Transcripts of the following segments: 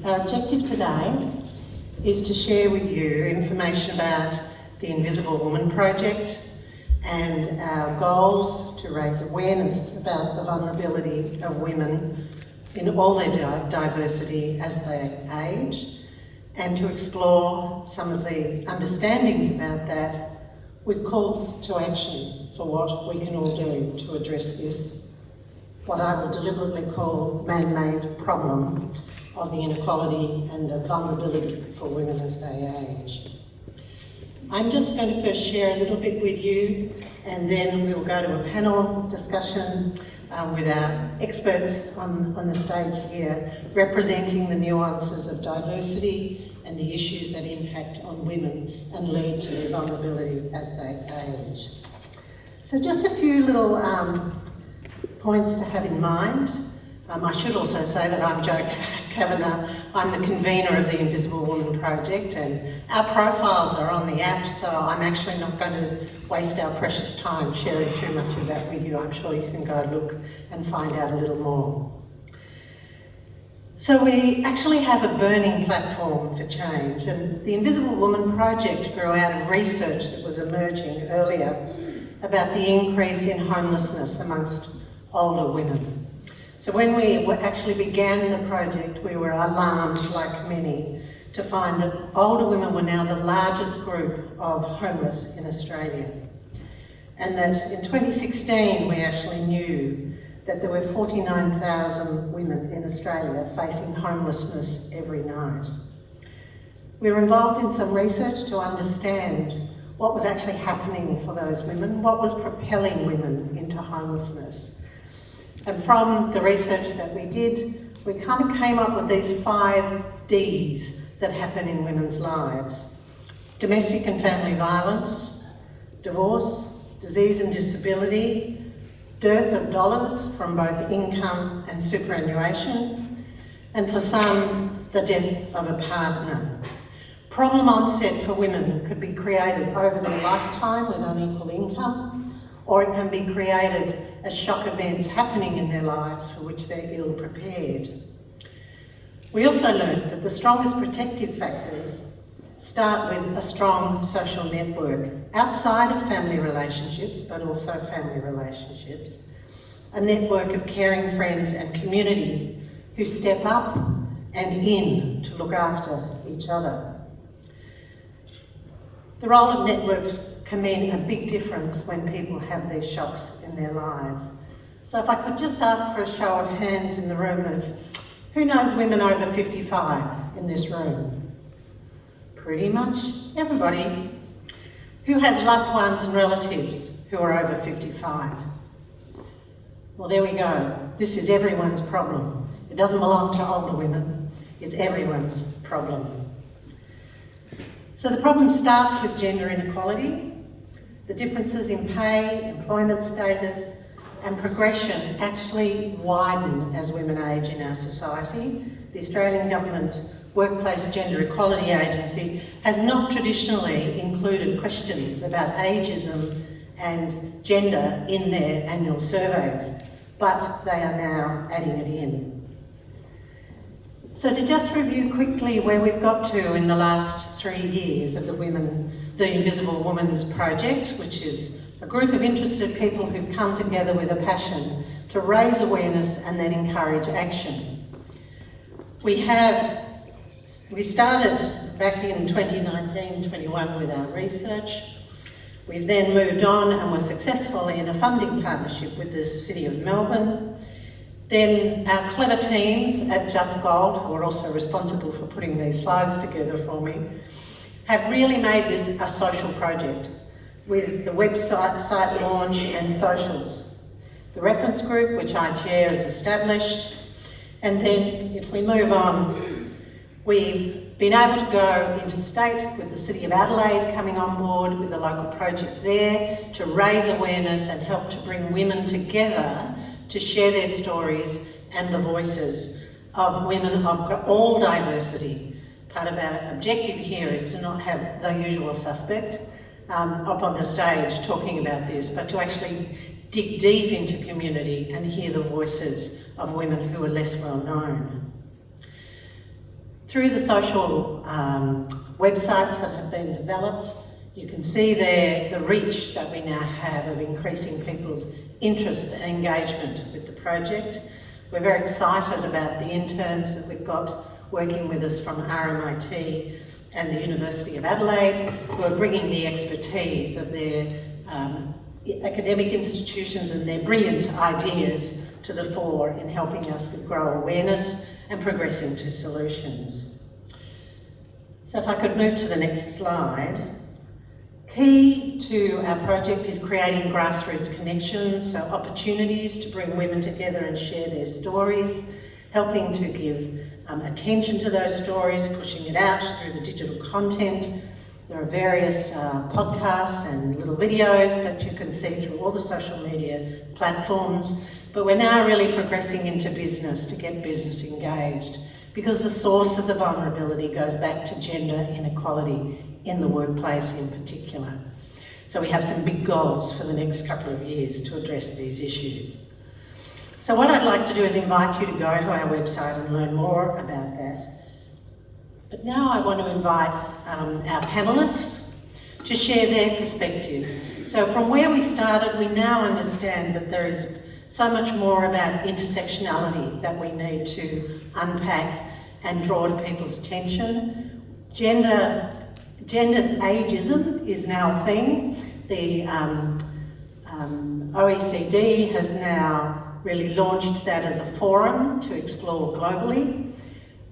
Our objective today is to share with you information about the Invisible Woman Project and our goals to raise awareness about the vulnerability of women in all their diversity as they age, and to explore some of the understandings about that with calls to action for what we can all do to address this, what I will deliberately call man-made problem of the inequality and the vulnerability for women as they age. I'm just going to first share a little bit with you, and then we'll go to a panel discussion with our experts on the stage here, representing the nuances of diversity and the issues that impact on women and lead to their vulnerability as they age. So just a few little points to have in mind. I should also say that I'm Jo Cavanagh. I'm the convener of the Invisible Woman Project, and our profiles are on the app, so I'm actually not going to waste our precious time sharing too much of that with you. I'm sure you can go look and find out a little more. So we actually have a burning platform for change, and the Invisible Woman Project grew out of research that was emerging earlier about the increase in homelessness amongst older women. So when we actually began the project, we were alarmed, like many, to find that older women were now the largest group of homeless in Australia. And that in 2016, we actually knew that there were 49,000 women in Australia facing homelessness every night. We were involved in some research to understand what was actually happening for those women, what was propelling women into homelessness. And from the research that we did, we kind of came up with these 5 Ds that happen in women's lives: domestic and family violence, divorce, disease and disability, dearth of dollars from both income and superannuation, and for some, the death of a partner. Problem onset for women could be created over their lifetime with unequal income, or it can be created as shock events happening in their lives for which they're ill prepared. We also learned that the strongest protective factors start with a strong social network outside of family relationships, but also family relationships. A network of caring friends and community who step up and in to look after each other. The role of networks can mean a big difference when people have these shocks in their lives. So if I could just ask for a show of hands in the room of who knows women over 55 in this room? Pretty much everybody. Who has loved ones and relatives who are over 55? Well, there we go. This is everyone's problem. It doesn't belong to older women. It's everyone's problem. So the problem starts with gender inequality. The differences in pay, employment status, and progression actually widen as women age in our society. The Australian Government Workplace Gender Equality Agency has not traditionally included questions about ageism and gender in their annual surveys, but they are now adding it in. So to just review quickly where we've got to in the last 3 years of the Invisible Women's Project, which is a group of interested people who've come together with a passion to raise awareness and then encourage action. We started back in 2019-21 with our research. We've then moved on and were successful in a funding partnership with the City of Melbourne. Then our clever teams at Just Gold, who are also responsible for putting these slides together for me, have really made this a social project with the website, site launch and socials. The reference group, which I chair, is established. And then if we move on, we've been able to go interstate with the City of Adelaide coming on board with a local project there to raise awareness and help to bring women together to share their stories and the voices of women of all diversity. Part of our objective here is to not have the usual suspect up on the stage talking about this, but to actually dig deep into community and hear the voices of women who are less well known. Through the social websites that have been developed, you can see there the reach that we now have of increasing people's interest and engagement with the project. We're very excited about the interns that we've got working with us from RMIT and the University of Adelaide, who are bringing the expertise of their academic institutions and their brilliant ideas to the fore in helping us grow awareness and progress into solutions. So if I could move to the next slide. Key to our project is creating grassroots connections, so opportunities to bring women together and share their stories, helping to give attention to those stories, pushing it out through the digital content. There are various podcasts and little videos that you can see through all the social media platforms, but we're now really progressing into business to get business engaged, because the source of the vulnerability goes back to gender inequality in the workplace in particular. So we have some big goals for the next couple of years to address these issues. So what I'd like to do is invite you to go to our website and learn more about that. But now I want to invite our panellists to share their perspective. So from where we started, we now understand that there is so much more about intersectionality that we need to unpack and draw to people's attention. Gendered ageism is now a thing. The OECD has now really launched that as a forum to explore globally.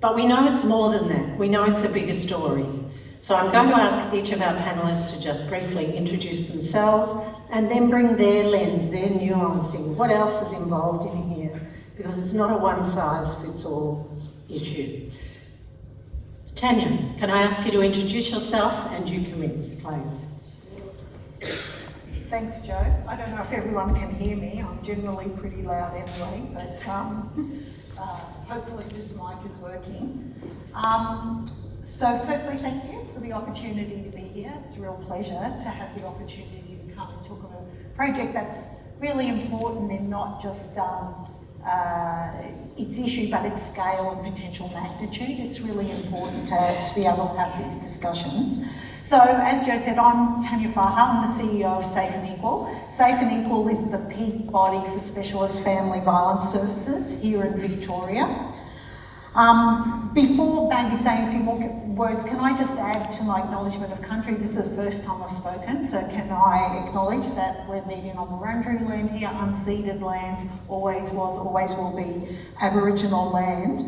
But we know it's more than that. We know it's a bigger story. So I'm going to ask each of our panellists to just briefly introduce themselves and then bring their lens, their nuancing, what else is involved in here, because it's not a one-size-fits-all issue. Tanya, can I ask you to introduce yourself and you commence, please? Thanks, Jo. I don't know if everyone can hear me. I'm generally pretty loud anyway, but hopefully this mic is working. So firstly, thank you for the opportunity to be here. It's a real pleasure to have the opportunity to come and talk about a project that's really important in not just its issue, but its scale and potential magnitude. It's really important to be able to have these discussions. So, as Jo said, I'm Tania Farha. I'm the CEO of Safe and Equal. Safe and Equal is the peak body for specialist family violence services here in Victoria. Before maybe saying a few more words, can I just add to my acknowledgement of country? This is the first time I've spoken, so can I acknowledge that we're meeting on Wurundjeri land here, unceded lands, always was, always will be Aboriginal land.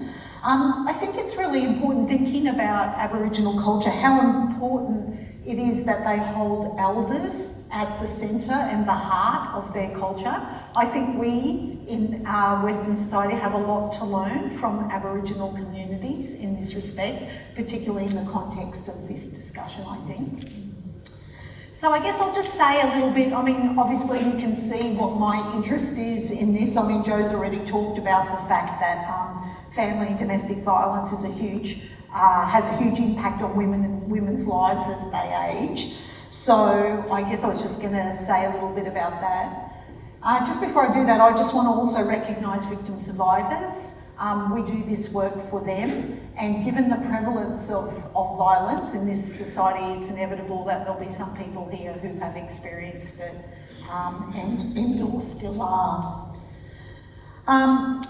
I think it's really important thinking about Aboriginal culture, how important it is that they hold elders at the centre and the heart of their culture. I think we in our Western society have a lot to learn from Aboriginal communities in this respect, particularly in the context of this discussion, I think. So I guess I'll just say a little bit. I mean, obviously you can see what my interest is in this. I mean, Jo's already talked about the fact that family and domestic violence is has a huge impact on women and women's lives as they age. So I guess I was just going to say a little bit about that. Just before I do that, I just want to also recognise victim survivors. We do this work for them, and given the prevalence of violence in this society, it's inevitable that there'll be some people here who have experienced it and or still are.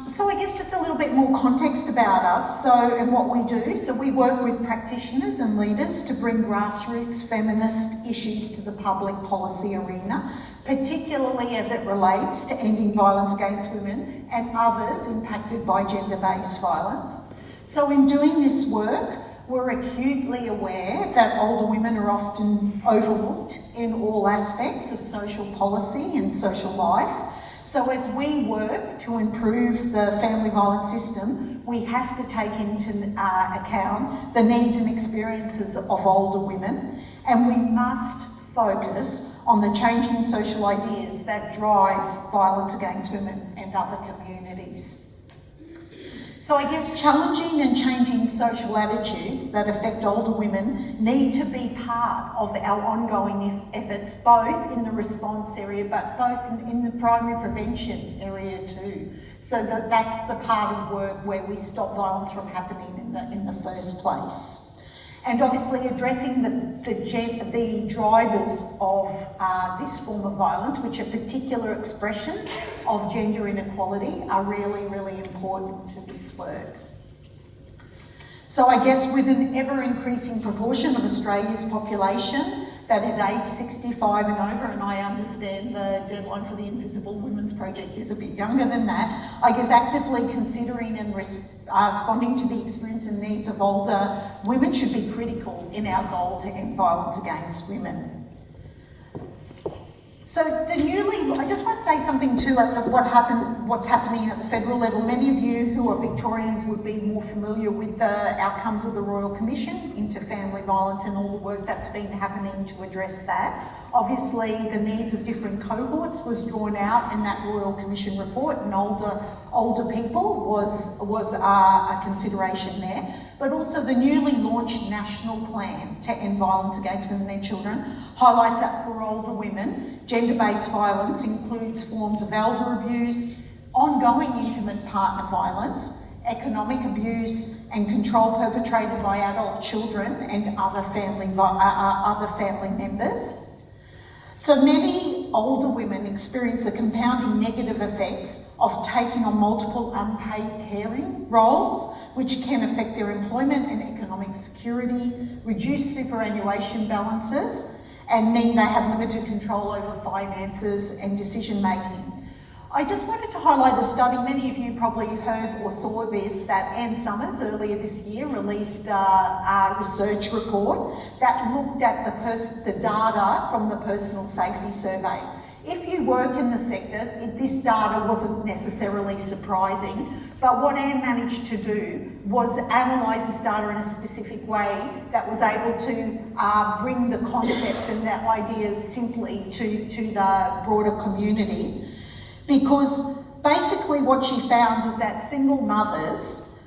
So I guess just a little bit more context about us and what we do. So we work with practitioners and leaders to bring grassroots feminist issues to the public policy arena, particularly as it relates to ending violence against women and others impacted by gender-based violence. So in doing this work, we're acutely aware that older women are often overlooked in all aspects of social policy and social life. So as we work to improve the family violence system, we have to take into account the needs and experiences of older women, and we must focus on the changing social ideas that drive violence against women and other communities. So I guess challenging and changing social attitudes that affect older women need to be part of our ongoing efforts, both in the response area, but both in the primary prevention area too. So that's the part of work where we stop violence from happening in the first place. And obviously addressing the drivers of this form of violence, which are particular expressions of gender inequality, are really, really important to this work. So I guess with an ever-increasing proportion of Australia's population that is aged 65 and over, and I understand the deadline for the Invisible Women's Project is a bit younger than that, I guess actively considering and responding to the experience and needs of older women should be critical in our goal to end violence against women. So I just want to say something too at what's happening at the federal level. Many of you who are Victorians would be more familiar with the outcomes of the Royal Commission into family violence and all the work that's been happening to address that. Obviously, the needs of different cohorts was drawn out in that Royal Commission report, and older people was a consideration there. But also the newly launched National Plan to End Violence Against Women and Their Children highlights that for older women, gender-based violence includes forms of elder abuse, ongoing intimate partner violence, economic abuse and control perpetrated by adult children and other family members. So many older women experience the compounding negative effects of taking on multiple unpaid caring roles, which can affect their employment and economic security, reduce superannuation balances, and mean they have limited control over finances and decision making. I just wanted to highlight a study, many of you probably heard or saw this, that Anne Summers earlier this year released a research report that looked at the data from the Personal Safety Survey. If you work in the sector, this data wasn't necessarily surprising, but what Anne managed to do was analyse this data in a specific way that was able to bring the concepts and the ideas simply to the broader community. Because basically what she found is that single mothers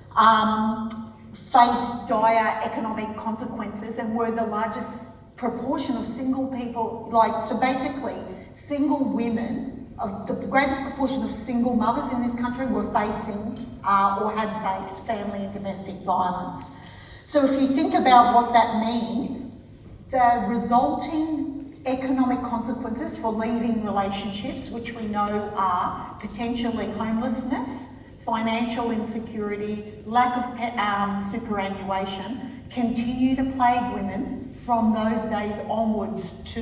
faced dire economic consequences and were the largest proportion of single people, so basically single women, the greatest proportion of single mothers in this country were facing or had faced family and domestic violence. So if you think about what that means, the resulting economic consequences for leaving relationships, which we know are potentially homelessness, financial insecurity, lack of superannuation, continue to plague women from those days onwards to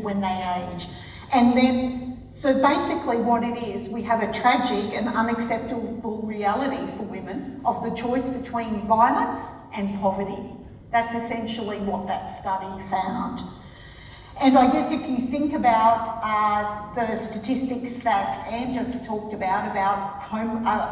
when they age. And then, so basically what it is, we have a tragic and unacceptable reality for women of the choice between violence and poverty. That's essentially what that study found. And I guess if you think about the statistics that Anne just talked about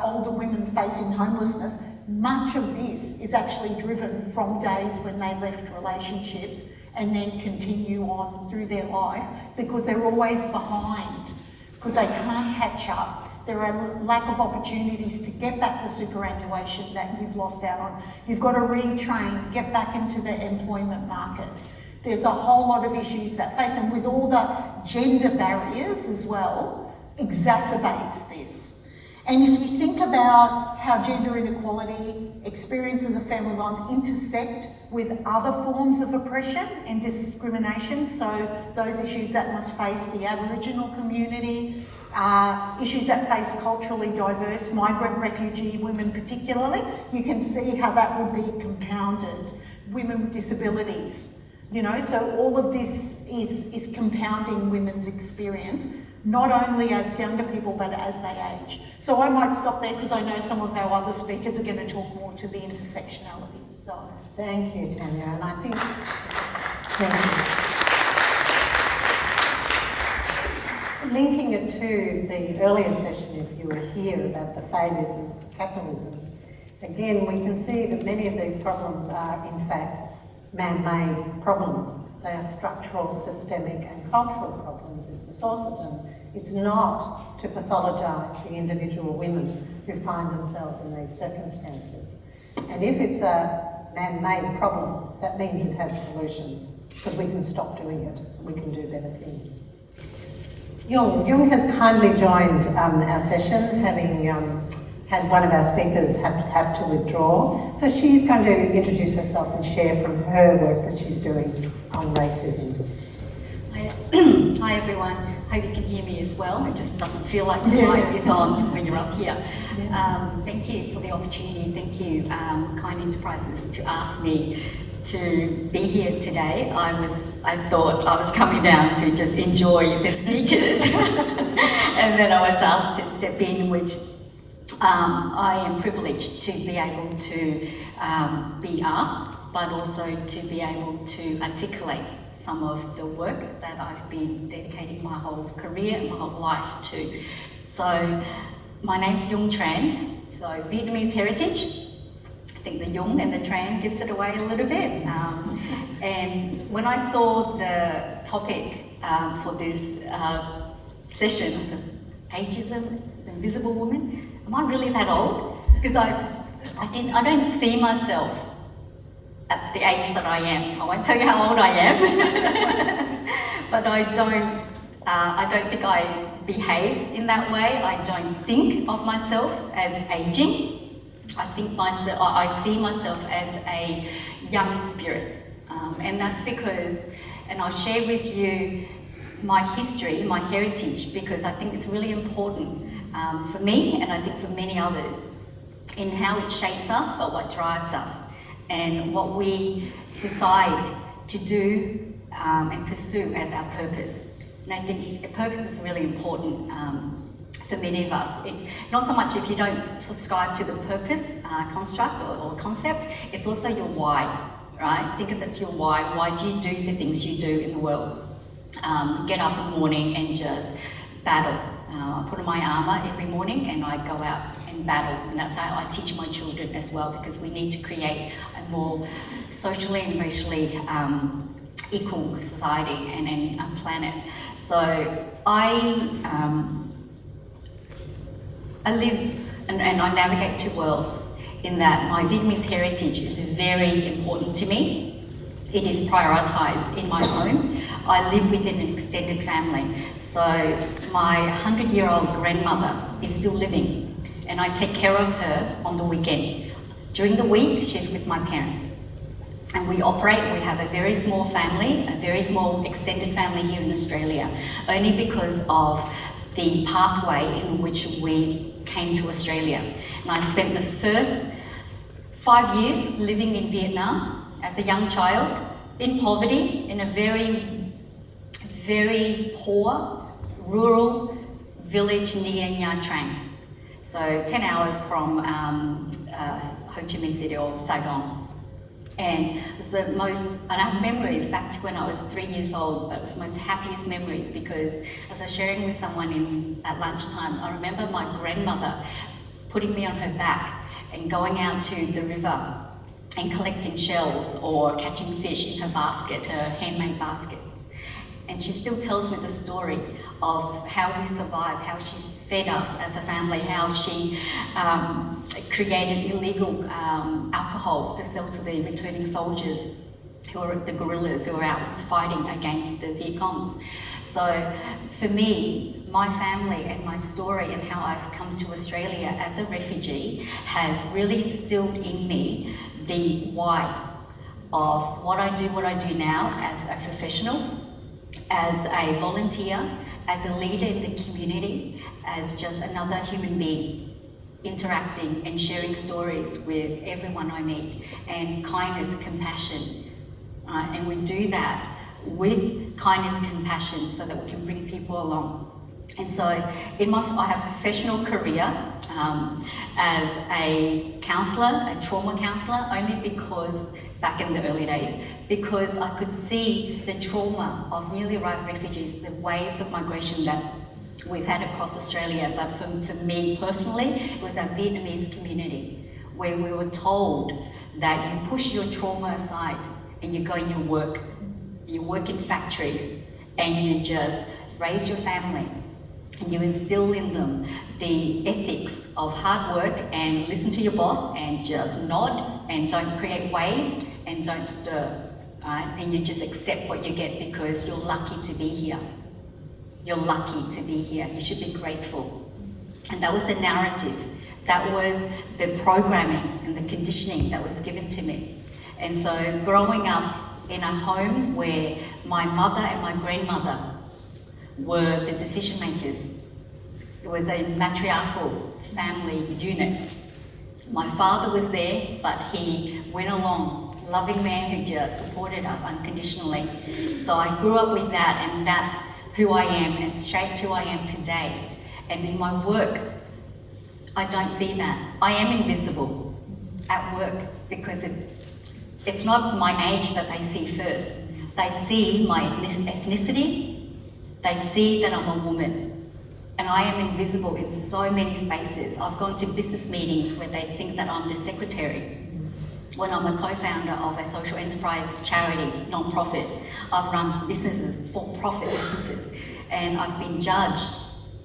older women facing homelessness, much of this is actually driven from days when they left relationships and then continue on through their life because they're always behind, because they can't catch up. There are lack of opportunities to get back the superannuation that you've lost out on. You've got to retrain, get back into the employment market. There's a whole lot of issues that face, and with all the gender barriers as well, exacerbates this. And if you think about how gender inequality, experiences of family violence intersect with other forms of oppression and discrimination, so those issues that must face the Aboriginal community, issues that face culturally diverse migrant refugee women particularly, you can see how that would be compounded. Women with disabilities. So all of this is compounding women's experience, not only as younger people, but as they age. So I might stop there because I know some of our other speakers are going to talk more to the intersectionality. So thank you, Tanya. And I think, thank you. Linking it to the earlier session, if you were here, about the failures of capitalism, again, we can see that many of these problems are, in fact, man-made problems. They are structural, systemic and cultural problems is the source of them. It's not to pathologise the individual women who find themselves in these circumstances. And if it's a man-made problem, that means it has solutions, because we can stop doing it and we can do better things. Jung has kindly joined our session, having had one of our speakers have to withdraw. So she's going to introduce herself and share from her work that she's doing on racism. Hi everyone, hope you can hear me as well. It just doesn't feel like the mic is on when you're up here. Thank you for the opportunity. Thank you, Kind Enterprises, to ask me to be here today. I thought I was coming down to just enjoy the speakers, and then I was asked to step in, which I am privileged to be able to be asked, but also to be able to articulate some of the work that I've been dedicating my whole career and my whole life to. So, my name's Tran, so Vietnamese heritage. I think the Jung and the Tran gives it away a little bit. And when I saw the topic for this session, the Ageism, the invisible woman, am I really that old? Because I don't see myself at the age that I am. I won't tell you how old I am, but I don't think I behave in that way. I don't think of myself as aging. I see myself as a young spirit, and that's because, and I'll share with you my history, my heritage, because I think it's really important for me, and I think for many others, in how it shapes us, but what drives us, and what we decide to do and pursue as our purpose. And I think a purpose is really important for many of us. It's not so much if you don't subscribe to the purpose construct or concept, it's also your why, right? Think of it as your why. Why do you do the things you do in the world? Get up in the morning and just battle. I put on my armour every morning and I go out and battle, and that's how I teach my children as well, because we need to create a more socially and racially equal society and a planet. So I live and I navigate two worlds, in that my Vietnamese heritage is very important to me. It is prioritised in my home. I live within an extended family. So my 100-year-old grandmother is still living, and I take care of her on the weekend. During the week, she's with my parents. And we have a very small family, a very small extended family here in Australia, only because of the pathway in which we came to Australia. And I spent the first 5 years living in Vietnam as a young child, in poverty, in a very, very poor, rural village near Nha Trang. So 10 hours from Ho Chi Minh City or Saigon. And it was the most, and I have memories back to when I was 3 years old, but it was the most happiest memories, because as I was sharing with someone at lunchtime, I remember my grandmother putting me on her back and going out to the river and collecting shells or catching fish in her basket, her handmade baskets. And she still tells me the story of how we survived, how she fed us as a family, how she created illegal alcohol to sell to the returning soldiers, who are the guerrillas who are out fighting against the Viet Congs. So for me, my family and my story and how I've come to Australia as a refugee has really instilled in me the why of what I do now as a professional, as a volunteer, as a leader in the community, as just another human being, interacting and sharing stories with everyone I meet, and kindness and compassion. And we do that with kindness and compassion so that we can bring people along. And so I have a professional career as a counsellor, a trauma counsellor, only because, back in the early days, because I could see the trauma of newly arrived refugees, the waves of migration that we've had across Australia. But for me personally, it was our Vietnamese community, where we were told that you push your trauma aside and you go and you work in factories and you just raise your family and you instill in them the ethics of hard work and listen to your boss and just nod and don't create waves and don't stir, right? And you just accept what you get because you're lucky to be here. You're lucky to be here. You should be grateful. And that was the narrative. That was the programming and the conditioning that was given to me. And so growing up in a home where my mother and my grandmother were the decision makers. It was a matriarchal family unit. My father was there, but he went along, loving man who just supported us unconditionally. So I grew up with that, and that's who I am and shaped who I am today. And in my work, I don't see that. I am invisible at work because it's not my age that they see first. They see my ethnicity. They see that I'm a woman, and I am invisible in so many spaces. I've gone to business meetings where they think that I'm the secretary, when I'm a co-founder of a social enterprise charity, non-profit. I've run businesses, for-profit businesses, and I've been judged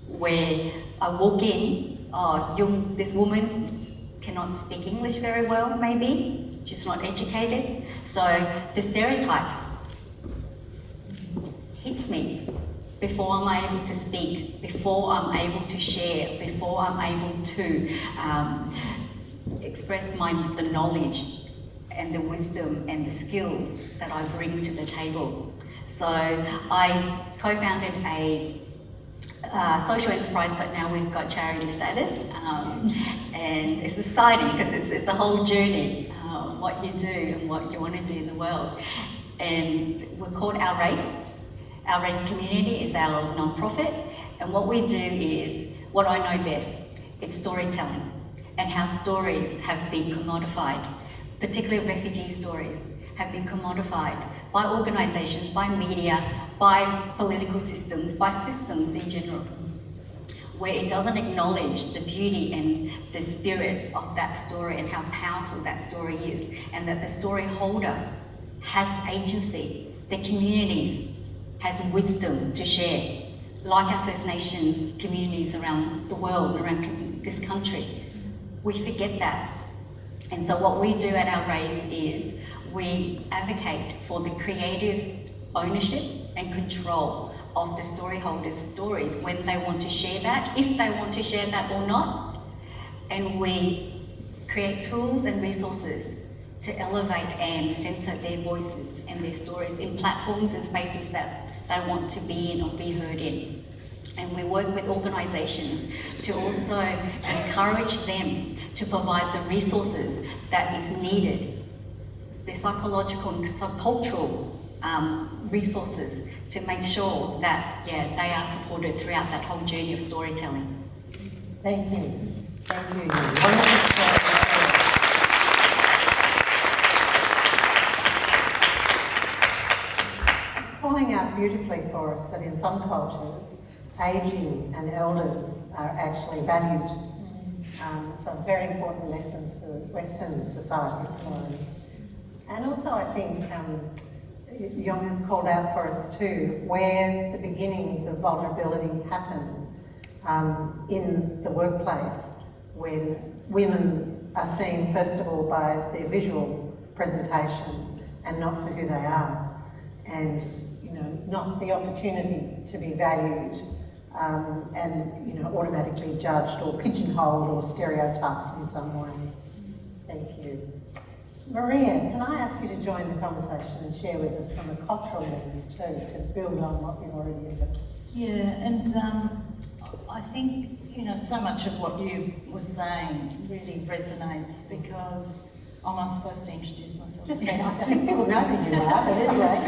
where I walk in, Jung, this woman cannot speak English very well, maybe, she's not educated. So the stereotypes hits me. Before I'm able to speak, before I'm able to share, before I'm able to express the knowledge and the wisdom and the skills that I bring to the table. So I co-founded a social enterprise, but now we've got charity status, and it's exciting because it's a whole journey, what you do and what you want to do in the world. And we're called Our Race. Our Race Community is our non-profit, and what we do is what I know best. It's storytelling and how stories have been commodified, particularly refugee stories have been commodified by organisations, by media, by political systems, by systems in general, where it doesn't acknowledge the beauty and the spirit of that story and how powerful that story is, and that the story holder has agency, the communities has wisdom to share, like our First Nations communities around the world, around this country. We forget that. And so what we do at Our Race is we advocate for the creative ownership and control of the story holders' stories when they want to share that, if they want to share that or not. And we create tools and resources to elevate and centre their voices and their stories in platforms and spaces that they want to be in or be heard in. And we work with organisations to also encourage them to provide the resources that is needed, the psychological and cultural resources to make sure that, they are supported throughout that whole journey of storytelling. Thank you. Thank you. Wonderful story. Calling out beautifully for us that in some cultures, ageing and elders are actually valued. So very important lessons for Western society to learn. And also I think Jung has called out for us too, where the beginnings of vulnerability happen in the workplace, when women are seen first of all by their visual presentation and not for who they are, and not the opportunity to be valued and automatically judged or pigeonholed or stereotyped in some way. Thank you. Maria, can I ask you to join the conversation and share with us from a cultural lens too, to build on what you've already done? Yeah, and I think, so much of what you were saying really resonates because am I supposed to introduce myself? Just saying, I think people know who you are, but anyway.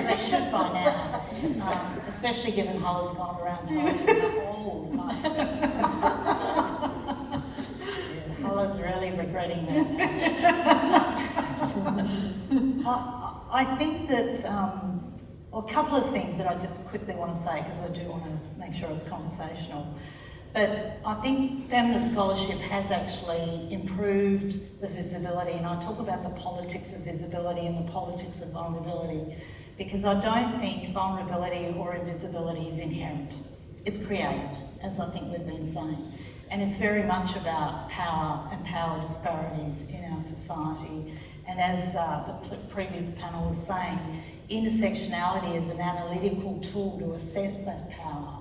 They should by now, especially given Holly's gone around talking all night. Holly's really regretting that. I think that, a couple of things that I just quickly want to say, because I do want to make sure it's conversational. But I think feminist scholarship has actually improved the visibility, and I talk about the politics of visibility and the politics of vulnerability, because I don't think vulnerability or invisibility is inherent. it's created, as I think we've been saying. And it's very much about power and power disparities in our society. And as the previous panel was saying, intersectionality as an analytical tool to assess that power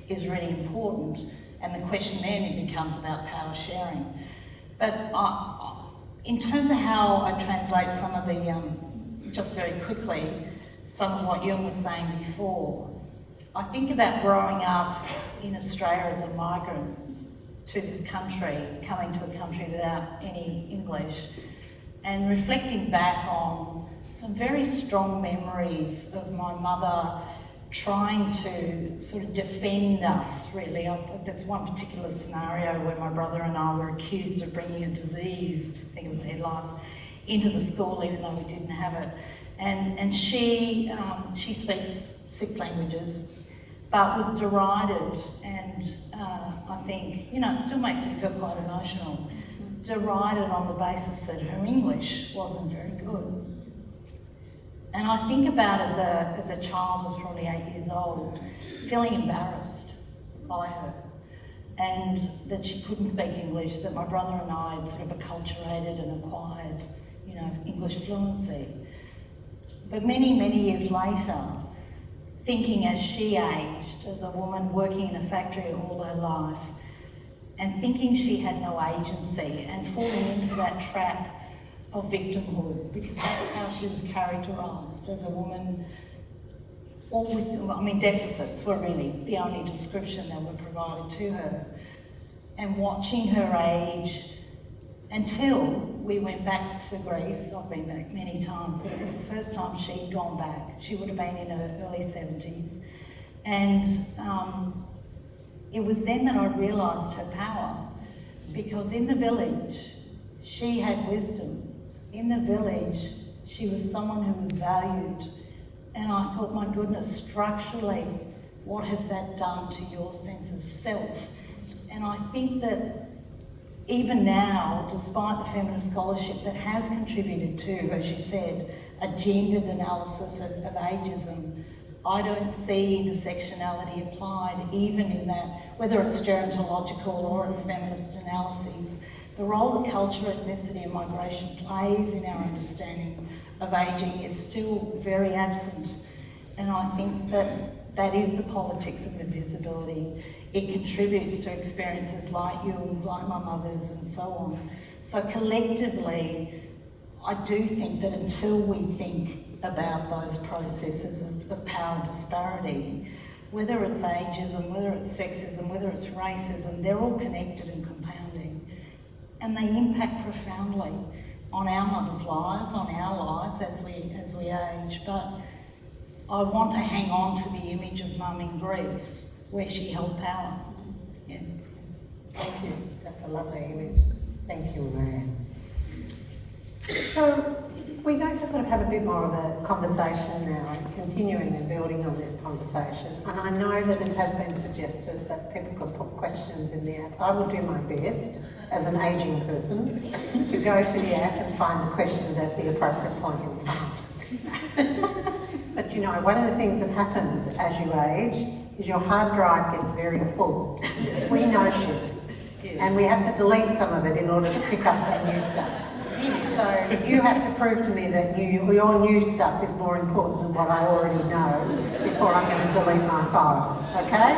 is really important. And the question then it becomes about power sharing. But in terms of how I translate some of the, just very quickly, some of what Jung was saying before, I think about growing up in Australia as a migrant to this country, coming to a country without any English, and reflecting back on some very strong memories of my mother trying to sort of defend us, really. That's one particular scenario where my brother and I were accused of bringing a disease, I think it was head lice, into the school even though we didn't have it. And she speaks 6 languages, but was derided, and I think, you know, it still makes me feel quite emotional, derided on the basis that her English wasn't very good. And I think about as a child who's probably 8 years old, feeling embarrassed by her, and that she couldn't speak English, that my brother and I had sort of acculturated and acquired, you know, English fluency. But many, many years later, thinking as she aged, as a woman working in a factory all her life, and thinking she had no agency and falling into that trap of victimhood, because that's how she was characterised as a woman, all with, I mean, deficits were really the only description that were provided to her. And watching her age until we went back to Greece. I've been back many times, but it was the first time she'd gone back. She would have been in her early 70s. And it was then that I realised her power, because in the village, she had wisdom. In the village, she was someone who was valued. And I thought, my goodness, structurally, what has that done to your sense of self? And I think that even now, despite the feminist scholarship that has contributed to, as you said, a gendered analysis of ageism, I don't see intersectionality applied even in that, whether it's gerontological or it's feminist analyses. The role that culture, ethnicity and migration plays in our understanding of ageing is still very absent. And I think that is the politics of invisibility. It contributes to experiences like Jung's, like my mother's, and so on. So collectively, I do think that until we think about those processes of power disparity, whether it's ageism, whether it's sexism, whether it's racism, they're all connected and compounding. And they impact profoundly on our mothers' lives, on our lives as we age. But I want to hang on to the image of Mum in Greece, where she held power. Yeah. Thank you. That's a lovely image. Thank you, Maria. So we're going to sort of have a bit more of a conversation now, continuing and building on this conversation. And I know that it has been suggested that people could put questions in the app. I will do my best as an ageing person to go to the app and find the questions at the appropriate point in time. But you know, one of the things that happens as you age is your hard drive gets very full. We know shit. And we have to delete some of it in order to pick up some new stuff. So you have to prove to me that your new stuff is more important than what I already know before I'm going to delete my files, okay?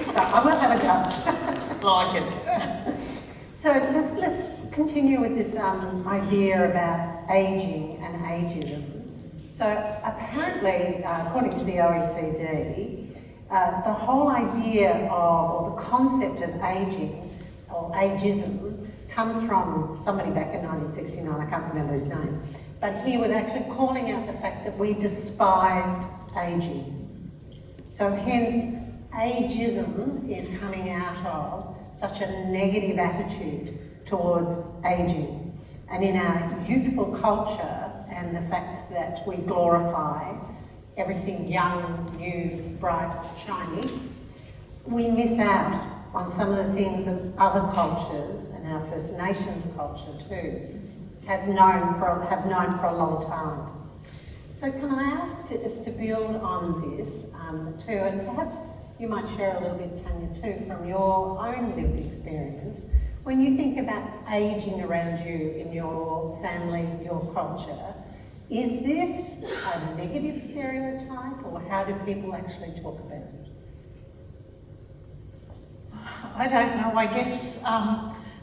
So I will have a go. Like it. So let's continue with this idea about ageing and ageism. So apparently, according to the OECD, the whole idea of, or the concept of ageing, or ageism, comes from somebody back in 1969, I can't remember his name, but he was actually calling out the fact that we despised ageing. So hence, ageism is coming out of such a negative attitude towards ageing. And in our youthful culture, and the fact that we glorify everything young, new, bright, shiny, we miss out on some of the things that other cultures, and our First Nations culture too, have known for a long time. So can I ask us to build on this too, and perhaps you might share a little bit, Tanya, too, from your own lived experience. When you think about ageing around you in your family, your culture, is this a negative stereotype, or how do people actually talk about it? I don't know, I guess,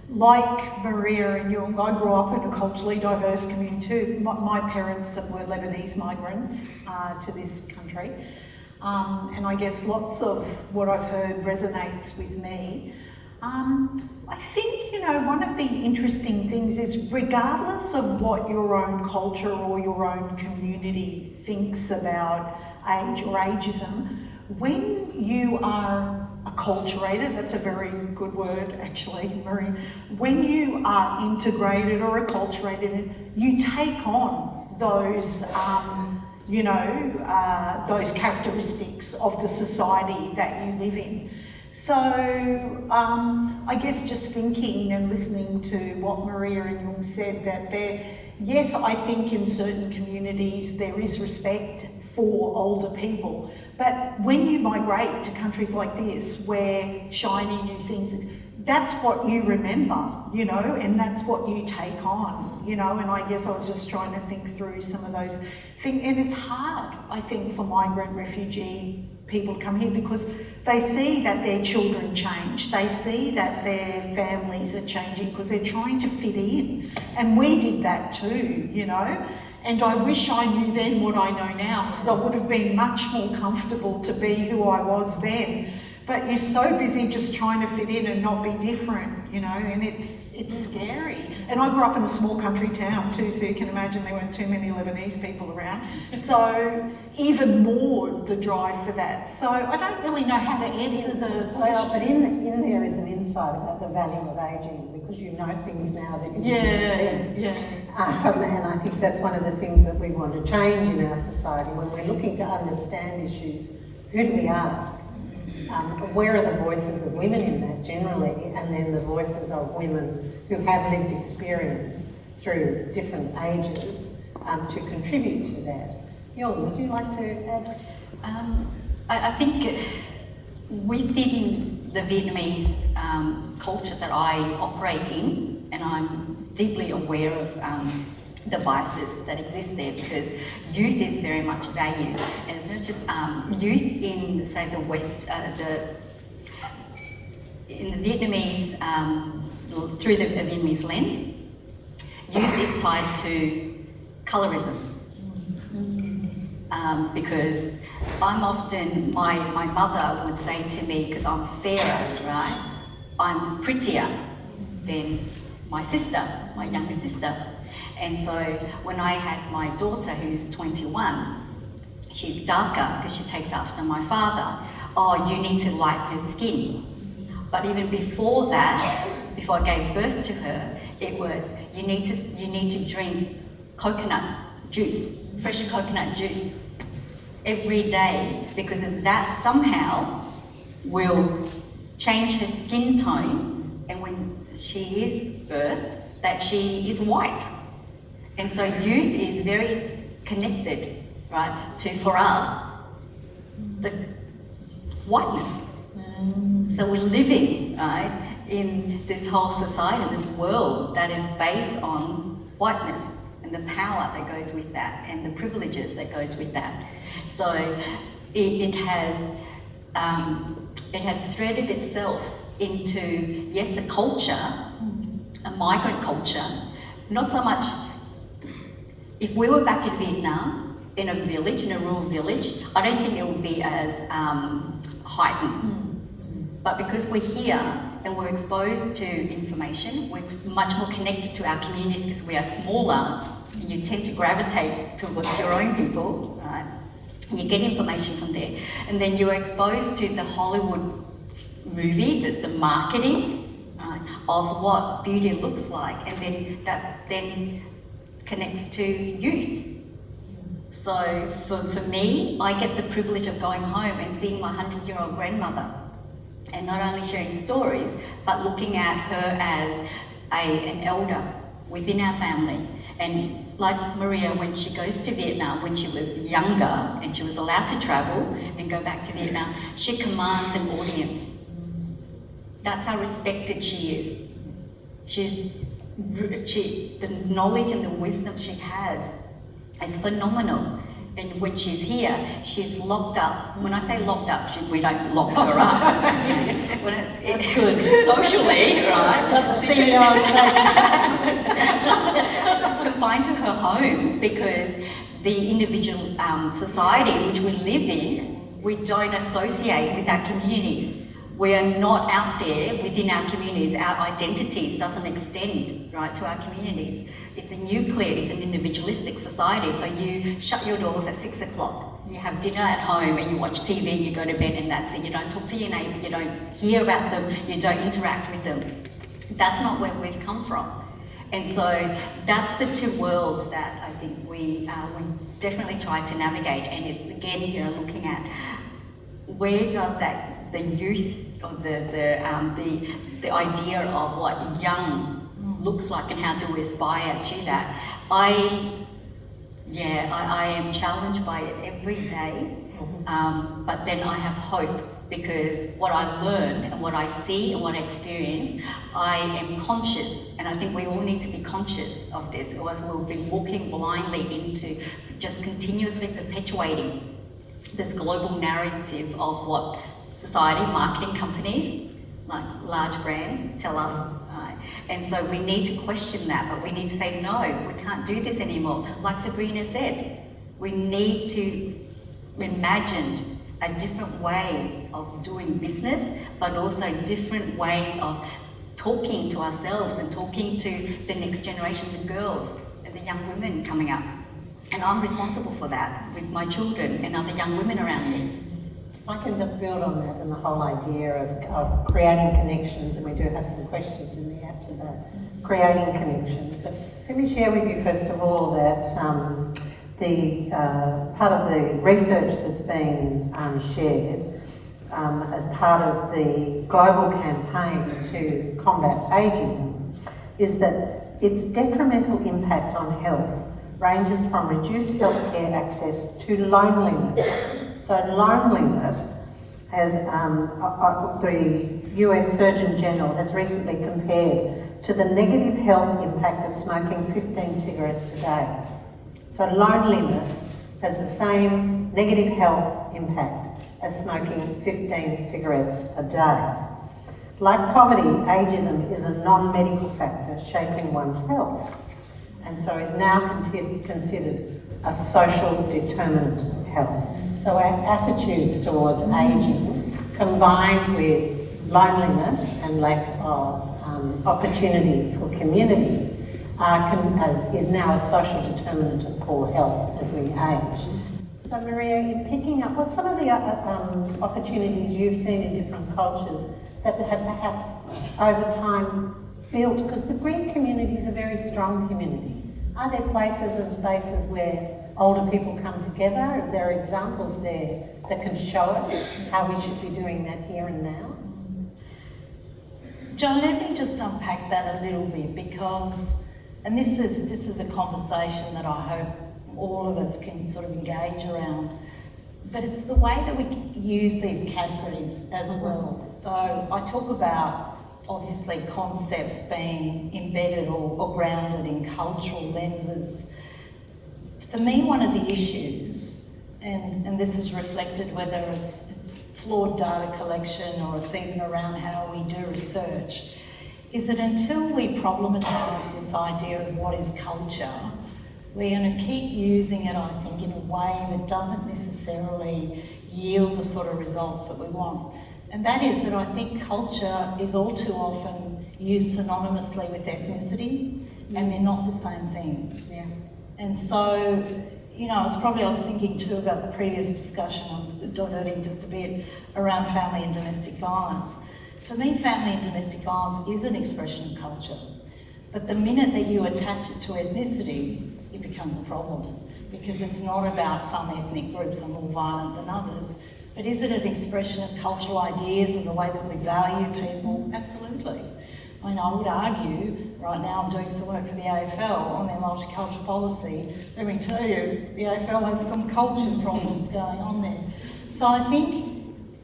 like Maria and Jung, I grew up in a culturally diverse community too. My parents were Lebanese migrants to this country. And I guess lots of what I've heard resonates with me. I think, you know, one of the interesting things is regardless of what your own culture or your own community thinks about age or ageism, when you are acculturated, that's a very good word actually, Marie, when you are integrated or acculturated, you take on those those characteristics of the society that you live in. So I guess just thinking and listening to what Maria and Jung said, that yes, I think in certain communities there is respect for older people, but when you migrate to countries like this where shiny new things, that's what you remember, you know, and that's what you take on, you know, and I guess I was just trying to think through some of those things, and it's hard, I think, for migrant refugee people to come here because they see that their children change, they see that their families are changing because they're trying to fit in, and we did that too, you know, and I wish I knew then what I know now, because I would have been much more comfortable to be who I was then. But you're so busy just trying to fit in and not be different, you know, and it's scary. And I grew up in a small country town too, so you can imagine there weren't too many Lebanese people around. So even more the drive for that. So I don't really know how to answer the question. Well, but in there is an insight about the value of ageing, because you know things now that you didn't then. And I think that's one of the things that we want to change in our society. When we're looking to understand issues, who do we ask? Where are the voices of women in that generally, and then the voices of women who have lived experience through different ages to contribute to that? Jung, would you like to add? I think within the Vietnamese culture that I operate in, and I'm deeply aware of the biases that exist there, because youth is very much valued, and it's not just youth in, say, the West, in the Vietnamese, through the Vietnamese lens, youth is tied to colorism. Because I'm often, my mother would say to me, because I'm fairer, right, I'm prettier than my sister, my younger sister. And so when I had my daughter, who's 21, she's darker because she takes after my father. Oh, you need to lighten her skin. But even before that, before I gave birth to her, it was, you need to drink coconut juice, fresh coconut juice every day, because that somehow will change her skin tone, and when she is birthed, that she is white. And so youth is very connected, right, to, for us, the whiteness. So we're living, right, in this whole society, this world that is based on whiteness and the power that goes with that and the privileges that goes with that. So it has threaded itself into, yes, the culture, a migrant culture, not so much. If we were back in Vietnam, in a village, in a rural village, I don't think it would be as heightened. But because we're here and we're exposed to information, we're much more connected to our communities because we are smaller, and you tend to gravitate towards your own people, right? You get information from there. And then you're exposed to the Hollywood movie, the marketing, right, of what beauty looks like, and then that then connects to youth. So for me, I get the privilege of going home and seeing my 100-year-old grandmother, and not only sharing stories, but looking at her as an elder within our family. And like Maria, when she goes to Vietnam, when she was younger and she was allowed to travel and go back to Vietnam, she commands an audience. That's how respected she is. The knowledge and the wisdom she has is phenomenal. And when she's here, she's locked up. When I say locked up, we don't lock her up. It's good. Socially, right? Got the CEO safe. She's confined to her home because the individual society which we live in, we don't associate with our communities. We are not out there within our communities. Our identities doesn't extend, right, to our communities. It's a nuclear, it's an individualistic society. So you shut your doors at 6 o'clock. You have dinner at home and you watch TV and you go to bed and that's it. You don't talk to your neighbour, you don't hear about them, you don't interact with them. That's not where we've come from. And so that's the two worlds that I think we definitely try to navigate. And it's again here looking at where does that the youth or the idea of what young looks like and how to aspire to that. I am challenged by it every day, but then I have hope because what I learn and what I see and what I experience, I am conscious, and I think we all need to be conscious of this, or else we'll be walking blindly into just continuously perpetuating this global narrative of what society, marketing companies, like large brands, tell us. And so we need to question that, but we need to say, no, we can't do this anymore. Like Sabrina said, we need to imagine a different way of doing business, but also different ways of talking to ourselves and talking to the next generation, the girls and the young women coming up. And I'm responsible for that with my children and other young women around me. If I can just build on that and the whole idea of creating connections, and we do have some questions in the apps about creating connections, but let me share with you first of all that the part of the research that's been shared as part of the global campaign to combat ageism is that its detrimental impact on health ranges from reduced healthcare access to loneliness. So loneliness has, the US Surgeon General has recently compared to the negative health impact of smoking 15 cigarettes a day. So loneliness has the same negative health impact as smoking 15 cigarettes a day. Like poverty, ageism is a non-medical factor shaping one's health, and so is now considered a social determinant of health. So our attitudes towards ageing, combined with loneliness and lack of opportunity for community, is now a social determinant of poor health as we age. So Maria, in picking up, what's some of the opportunities you've seen in different cultures that have perhaps over time built, because the Greek community is a very strong community. Are there places and spaces where older people come together? Are there examples there that can show us how we should be doing that here and now? Jo, let me just unpack that a little bit because, and this is a conversation that I hope all of us can sort of engage around, but it's the way that we use these categories as well. So I talk about obviously concepts being embedded or grounded in cultural lenses. For me, one of the issues, and this is reflected whether it's flawed data collection or it's even around how we do research, is that until we problematise this idea of what is culture, we're going to keep using it, I think, in a way that doesn't necessarily yield the sort of results that we want. And that is that I think culture is all too often used synonymously with ethnicity, and they're not the same thing. Yeah. And so, you know, I was thinking too about the previous discussion, I'm diverting just a bit, around family and domestic violence. For me, family and domestic violence is an expression of culture. But the minute that you attach it to ethnicity, it becomes a problem. Because it's not about some ethnic groups are more violent than others, but is it an expression of cultural ideas and the way that we value people? Absolutely. I mean, I would argue right now I'm doing some work for the AFL on their multicultural policy. Let me tell you, the AFL has some culture problems going on there. So I think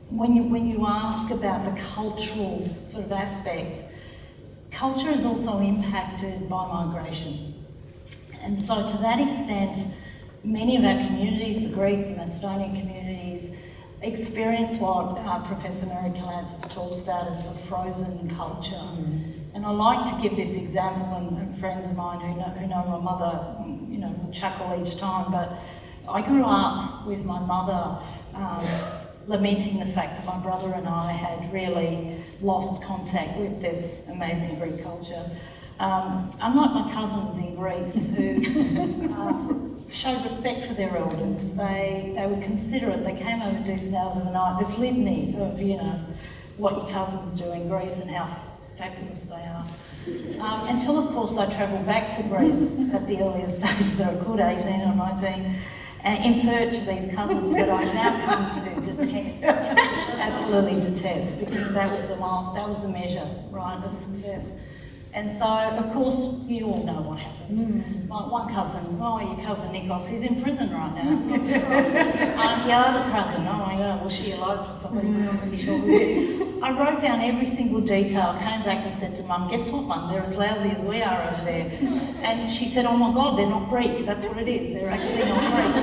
when you ask about the cultural sort of aspects, culture is also impacted by migration. And so to that extent, many of our communities, the Greek, the Macedonian communities, experience what Professor Mary Kalantzis talks about as the frozen culture. And I like to give this example, and friends of mine who know my mother, you know, will chuckle each time, but I grew up with my mother lamenting the fact that my brother and I had really lost contact with this amazing Greek culture. Unlike my cousins in Greece who showed respect for their elders, they were considerate. They came over decent hours of the night. This litany of, you know, what your cousins do in Greece and how fabulous they are. Until, of course, I travelled back to Greece at the earliest stage that I could, 18 or 19, in search of these cousins that I've now come to detest, absolutely detest, because that was the measure, right, of success. And so, of course, you all know what happened. My one cousin, your cousin Nikos, he's in prison right now. Your other cousin, was she alive or somebody? I'm not really sure who it is. I wrote down every single detail, came back and said to Mum, guess what, Mum, they're as lousy as we are over there. And she said, oh my God, they're not Greek. That's what it is, they're actually not Greek.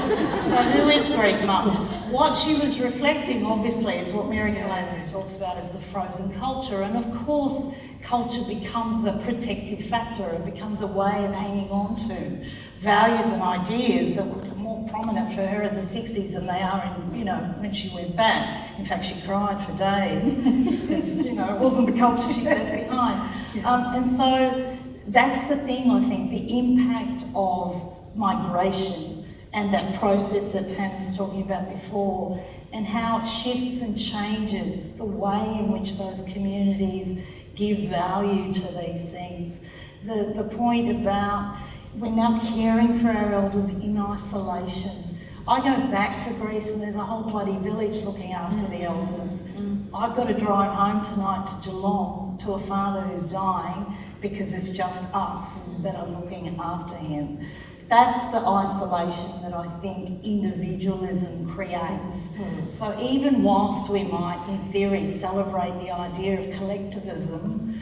So who is Greek, Mum? What she was reflecting, obviously, is what Mary Kalantzis talks about as the frozen culture. And of course, culture becomes a protective factor. It becomes a way of hanging on to values and ideas that were more prominent for her in the 60s than they are in, you know, when she went back. In fact, she cried for days because, you know, it wasn't the culture she left behind. And so that's the thing, I think, the impact of migration and that process that Tanya was talking about before, and how it shifts and changes the way in which those communities give value to these things. The point about we're now caring for our elders in isolation. I go back to Greece and there's a whole bloody village looking after the elders. I've got to drive home tonight to Geelong to a father who's dying because it's just us that are looking after him. That's the isolation that I think individualism creates. So even whilst we might, in theory, celebrate the idea of collectivism,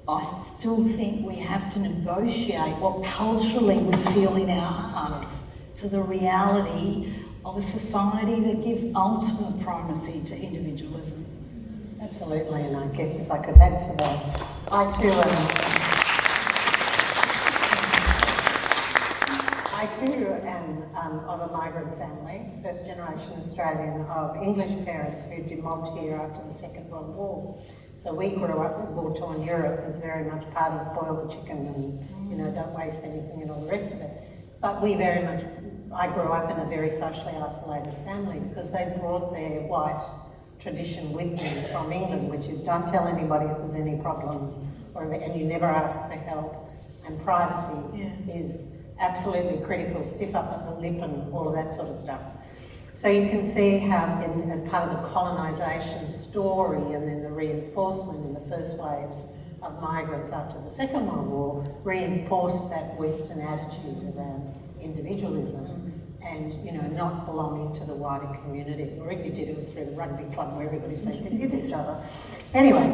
I still think we have to negotiate what culturally we feel in our hearts to the reality of a society that gives ultimate primacy to individualism. Absolutely, and I guess if I could add to that, I too am of a migrant family, first generation Australian, of English parents who demobbed here after the Second World War. So we grew up with war-torn Europe as very much part of boil the chicken and, you know, don't waste anything and all the rest of it. But I grew up in a very socially isolated family because they brought their white tradition with them from England, which is don't tell anybody if there's any problems, and you never ask for help, and privacy is absolutely critical, stiff upper lip and all of that sort of stuff. So you can see how, as part of the colonisation story and then the reinforcement in the first waves of migrants after the Second World War, reinforced that Western attitude around individualism and, you know, not belonging to the wider community. Or if you did, it was through the rugby club where everybody seemed to hit each other. Anyway,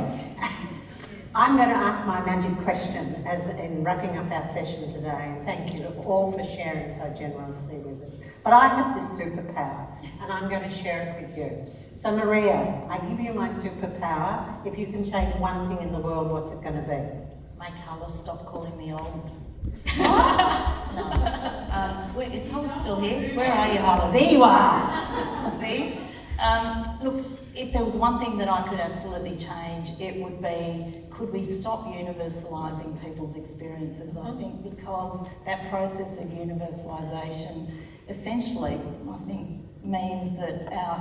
I'm going to ask my magic question as in wrapping up our session today, and thank you all for sharing so generously with us. But I have this superpower, and I'm going to share it with you. So Maria, I give you my superpower. If you can change one thing in the world, what's it going to be? Make Hala stop calling me old. No. Wait, is Hala still here? Where are you, Hala? There you are! See? Look, if there was one thing that I could absolutely change, it would be, could we stop universalising people's experiences? I think because that process of universalisation essentially, I think, means that our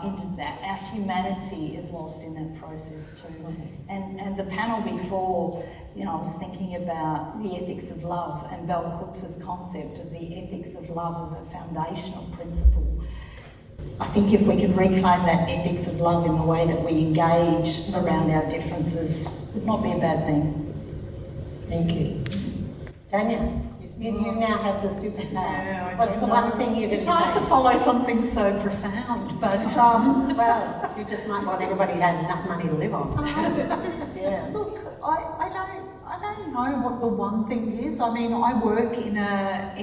humanity is lost in that process too. And the panel before, you know, I was thinking about the ethics of love and Bell Hooks' concept of the ethics of love as a foundational principle. I think if we could reclaim that ethics of love in the way that we engage around our differences, it would not be a bad thing. Thank you. Tanya, you now have the superpower. Yeah, I What's don't the know. one thing you're going It's to hard to change? follow something so profound, but Well, you just might want everybody to have enough money to live on. Yeah. look, I don't know what the one thing is. I mean, I work in an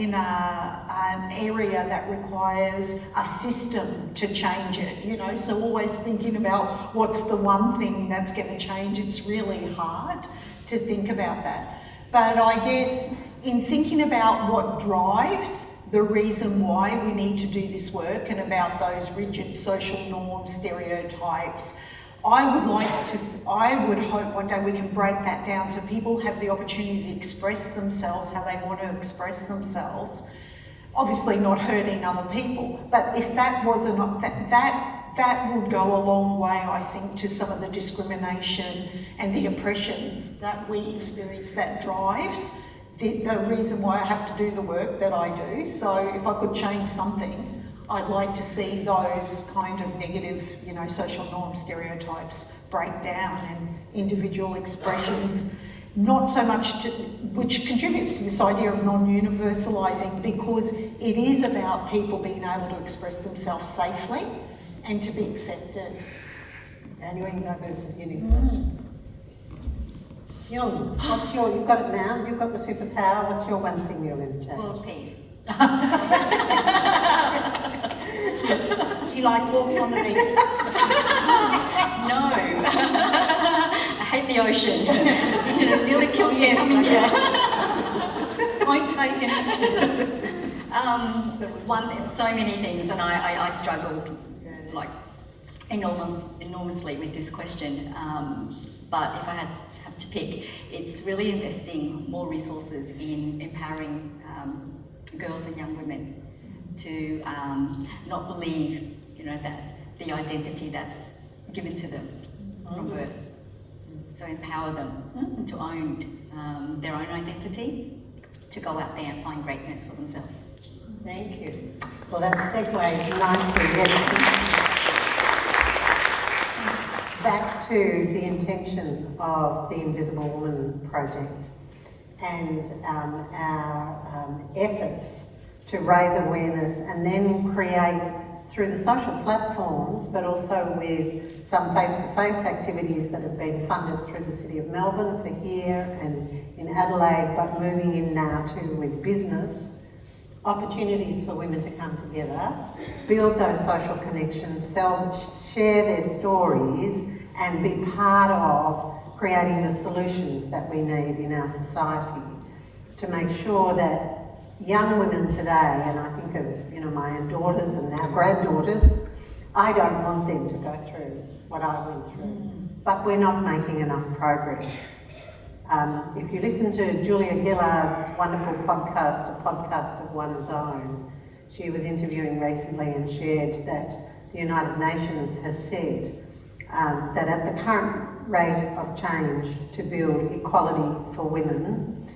area that requires a system to change it, you know, so always thinking about what's the one thing that's going to change, it's really hard to think about that. But I guess in thinking about what drives the reason why we need to do this work and about those rigid social norms, stereotypes, I would hope one day we can break that down so people have the opportunity to express themselves how they want to express themselves. Obviously not hurting other people, but if that was that would go a long way, I think, to some of the discrimination and the oppressions that we experience that drives the reason why I have to do the work that I do. So if I could change something, I'd like to see those kind of negative, you know, social norm stereotypes break down and individual expressions, not so much which contributes to this idea of non-universalising, because it is about people being able to express themselves safely and to be accepted. Valuing diversity and inclusion. Jung, you've got it now, you've got the superpower, what's your one thing you're going to change? World peace. She likes walks on the beach. No. I hate the ocean. It's nearly killed me. Yes, coming here. Point taken. So many things, and I struggled like enormously with this question. But if I have to pick, it's really investing more resources in empowering girls and young women to not believe, you know, that the identity that's given to them from birth. So empower them to own their own identity, to go out there and find greatness for themselves. Thank you. Well, that segues nicely, yes. Back to the intention of the Invisible Woman project and our efforts to raise awareness and then create, through the social platforms, but also with some face-to-face activities that have been funded through the City of Melbourne for here and in Adelaide, but moving in now too with business, opportunities for women to come together, build those social connections, share their stories and be part of creating the solutions that we need in our society to make sure that young women today, and I think of, you know, my own daughters and now granddaughters, I don't want them to go through what I went through, but we're not making enough progress. If you listen to Julia Gillard's wonderful podcast, A Podcast of One's Own, she was interviewing recently and shared that the United Nations has said that at the current rate of change to build equality for women,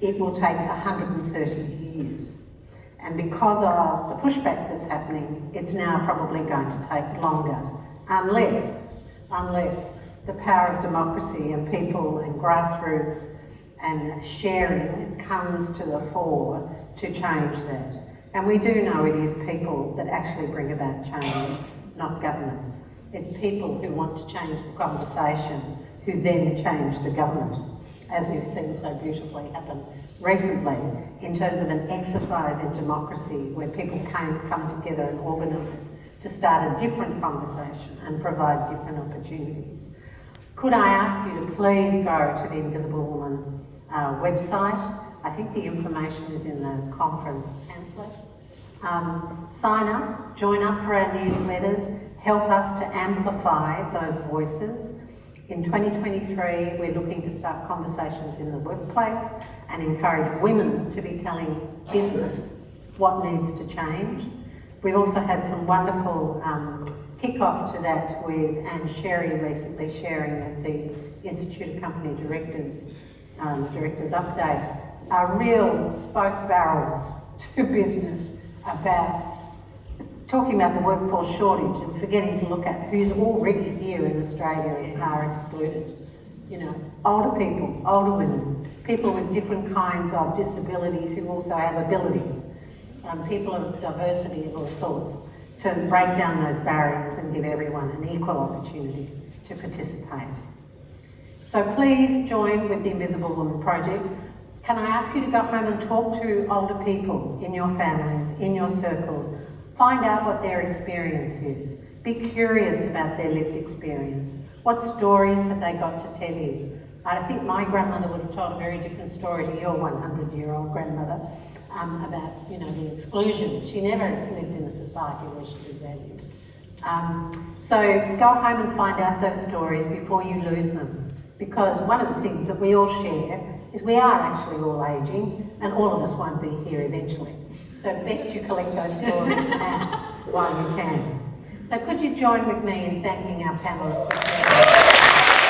it will take 130 years. And because of the pushback that's happening, it's now probably going to take longer, unless the power of democracy and people and grassroots and sharing comes to the fore to change that. And we do know it is people that actually bring about change, not governments. It's people who want to change the conversation who then change the government, as we've seen so beautifully happen recently in terms of an exercise in democracy where people come together and organise to start a different conversation and provide different opportunities. Could I ask you to please go to the Invisible Woman website? I think the information is in the conference pamphlet. Sign up, join up for our newsletters, help us to amplify those voices. In 2023, we're looking to start conversations in the workplace and encourage women to be telling business what needs to change. We've also had some wonderful kick-off to that with Anne Sherry recently sharing at the Institute of Company Directors, Directors Update, a real both barrels to business about talking about the workforce shortage and forgetting to look at who's already here in Australia and are excluded. You know, older people, older women, people with different kinds of disabilities who also have abilities, people of diversity of all sorts, to break down those barriers and give everyone an equal opportunity to participate. So please join with the Invisible Woman Project. Can I ask you to go home and talk to older people in your families, in your circles, find out what their experience is. Be curious about their lived experience. What stories have they got to tell you? I think my grandmother would have told a very different story to your 100-year-old grandmother about, the exclusion. She never lived in a society where she was valued. So go home and find out those stories before you lose them. Because one of the things that we all share is we are actually all ageing, and all of us won't be here eventually. So best you collect those stories now while you can. So could you join with me in thanking our panellists for sharing?